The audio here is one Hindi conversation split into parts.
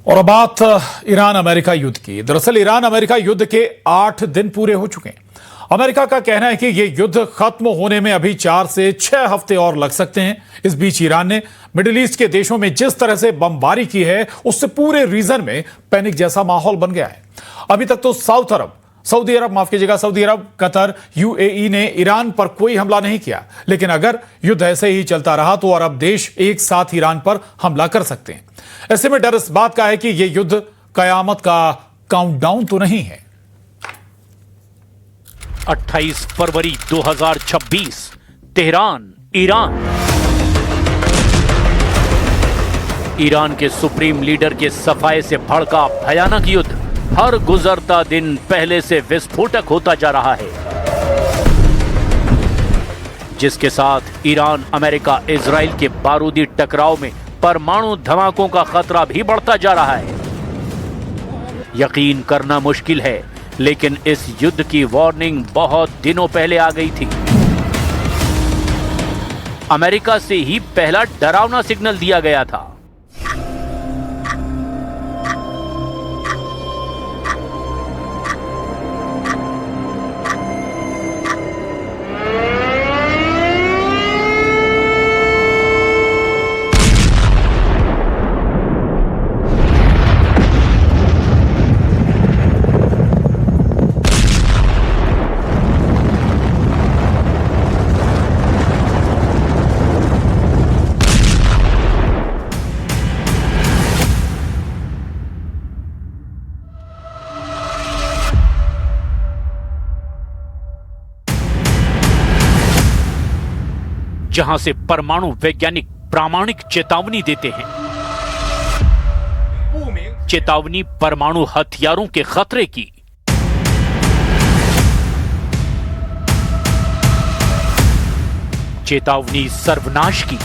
और अब बात ईरान अमेरिका युद्ध की। दरअसल ईरान अमेरिका युद्ध के 8 दिन पूरे हो चुके हैं। अमेरिका का कहना है कि यह युद्ध खत्म होने में अभी 4 से 6 हफ्ते और लग सकते हैं। इस बीच ईरान ने मिडिल ईस्ट के देशों में जिस तरह से बमबारी की है, उससे पूरे रीजन में पैनिक जैसा माहौल बन गया है। अभी तक तो सऊदी अरब, कतर, यूएई ने ईरान पर कोई हमला नहीं किया, लेकिन अगर युद्ध ऐसे ही चलता रहा तो अरब देश एक साथ ईरान पर हमला कर सकते हैं। ऐसे में डर इस बात का है कि यह युद्ध कयामत का काउंटडाउन तो नहीं है। 28 फरवरी 2026, तेहरान, ईरान। ईरान के सुप्रीम लीडर के सफाए से भड़का भयानक युद्ध हर गुजरता दिन पहले से विस्फोटक होता जा रहा है, जिसके साथ ईरान अमेरिका इजराइल के बारूदी टकराव में परमाणु धमाकों का खतरा भी बढ़ता जा रहा है। यकीन करना मुश्किल है, लेकिन इस युद्ध की वार्निंग बहुत दिनों पहले आ गई थी। अमेरिका से ही पहला डरावना सिग्नल दिया गया था। जहां से परमाणु वैज्ञानिक प्रामाणिक चेतावनी देते हैं। चेतावनी परमाणु हथियारों के खतरे की। चेतावनी सर्वनाश की।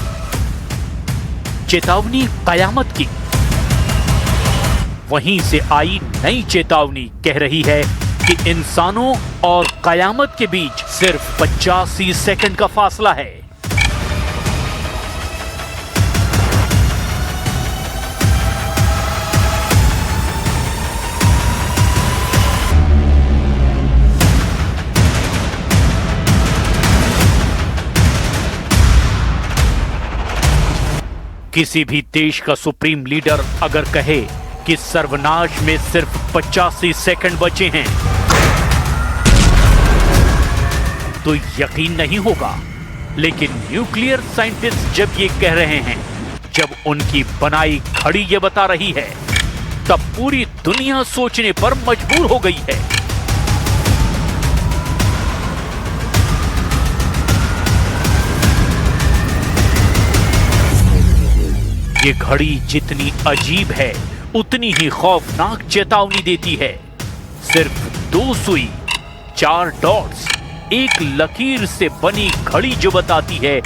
चेतावनी कयामत की। वहीं से आई नई चेतावनी कह रही है कि इंसानों और कयामत के बीच सिर्फ 85 सेकंड का फासला है। किसी भी देश का सुप्रीम लीडर अगर कहे कि सर्वनाश में सिर्फ 85 सेकंड बचे हैं, तो यकीन नहीं होगा। लेकिन न्यूक्लियर साइंटिस्ट जब ये कह रहे हैं, जब उनकी बनाई घड़ी ये बता रही है, तब पूरी दुनिया सोचने पर मजबूर हो गई है। ये घड़ी जितनी अजीब है, उतनी ही खौफनाक चेतावनी देती है। सिर्फ 2 सुई, 4 डॉट्स, एक लकीर से बनी घड़ी जो बताती है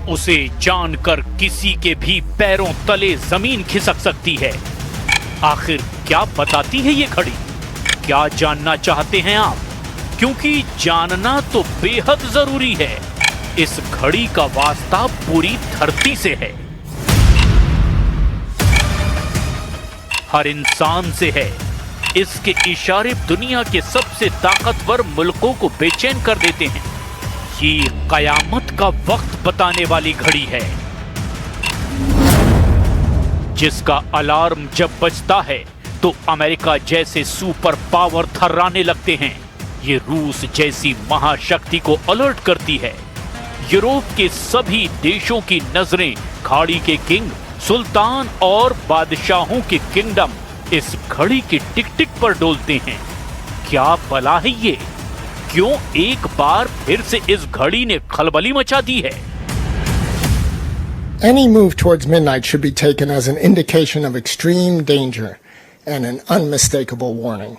उसे जानकर किसी के भी पैरों तले जमीन खिसक सकती है। आखिर क्या बताती है ये घड़ी? क्या जानना चाहते हैं आप? क्योंकि जानना तो बेहद जरूरी है। इस घड़ी का वास्ता पूरी धरती से है, हर इंसान से है। इसके इशारे दुनिया के सबसे ताकतवर मुल्कों को बेचैन कर देते हैं। ये कयामत का वक्त बताने वाली घड़ी है, जिसका अलार्म जब बजता है तो अमेरिका जैसे सुपर पावर थर्राने लगते हैं। ये रूस जैसी महाशक्ति को अलर्ट करती है। यूरोप के सभी देशों की नजरें खाड़ी के किंग, सुल्तान और बादशाहों के किंगडम इस घड़ी की टिक टिक पर डोलते हैं। क्या भला है ये? क्यों एक बार फिर से इस घड़ी ने खलबली मचा दी है? Any move towards midnight should be taken as an indication of extreme danger and an unmistakable warning.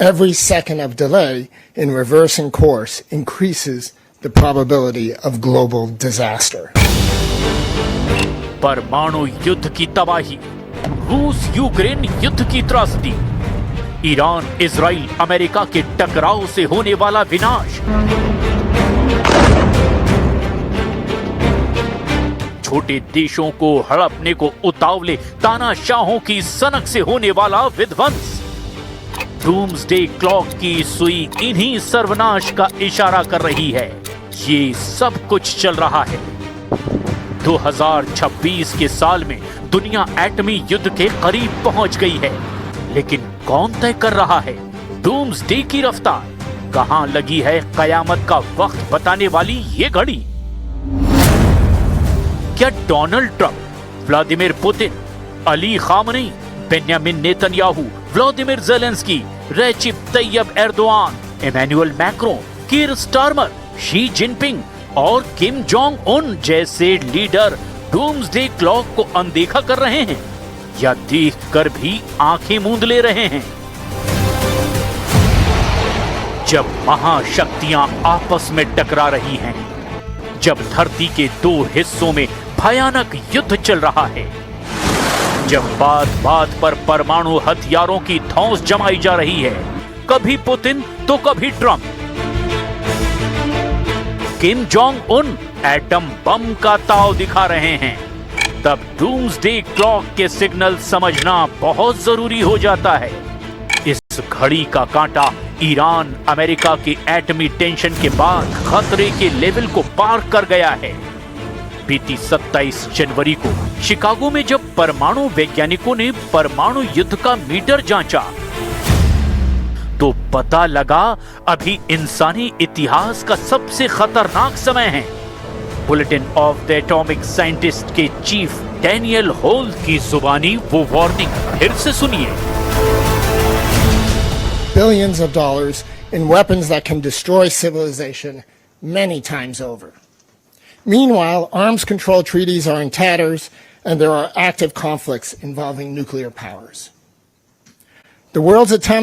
Every second of delay in reversing course increases the probability of global disaster. परमाणु युद्ध की तबाही, रूस यूक्रेन युद्ध की त्रासदी, ईरान इजराइल अमेरिका के टकराव से होने वाला विनाश। छोटे देशों को हड़पने को उतावले तानाशाहों की सनक से होने वाला विध्वंस। डूम्सडे क्लॉक की सुई इन्हीं सर्वनाश का इशारा कर रही है। ये सब कुछ चल रहा है। 2026 के साल में दुनिया एटमी युद्ध के करीब पहुंच गई है, लेकिन कौन तय कर रहा है डूम्सडे की रफ्तार? कहां लगी है कयामत का वक्त बताने वाली ये घड़ी? क्या Donald Trump, Vladimir Putin, Ali Khamenei, Benjamin Netanyahu, Vladimir Zelensky, Recep Tayyip Erdogan, Emmanuel Macron, Keir Starmer, Xi Jinping और किम जोंग उन जैसे लीडर डूम्सडे क्लॉक को अनदेखा कर रहे हैं, या देखकर भी आंखें मूंद ले रहे हैं? जब महाशक्तियां आपस में टकरा रही हैं, जब धरती के दो हिस्सों में भयानक युद्ध चल रहा है, जब बात बात पर परमाणु हथियारों की धौंस जमाई जा रही है, कभी पुतिन तो कभी Trump, Kim Jong Un atom bomb का ताव दिखा रहे हैं, तब डूम्सडे क्लॉक के सिग्नल समझना बहुत जरूरी हो जाता है। इस घड़ी का कांटा ईरान अमेरिका की एटमी टेंशन के बाद खतरे के लेवल को पार कर गया है। बीती 27 जनवरी को शिकागो में जब परमाणु वैज्ञानिकों ने परमाणु युद्ध का मीटर जांचा, तो पता लगा अभी इंसानी इतिहास का सबसे खतरनाक समय है। Bulletin of the atomic scientist के चीफ डैनियल होल की जुबानी वो वार्निंग फिर से सुनिए। Billions of dollars in weapons that can destroy civilization many times over. Meanwhile, arms control treaties are in tatters and there are active conflicts involving nuclear powers. The world's attempt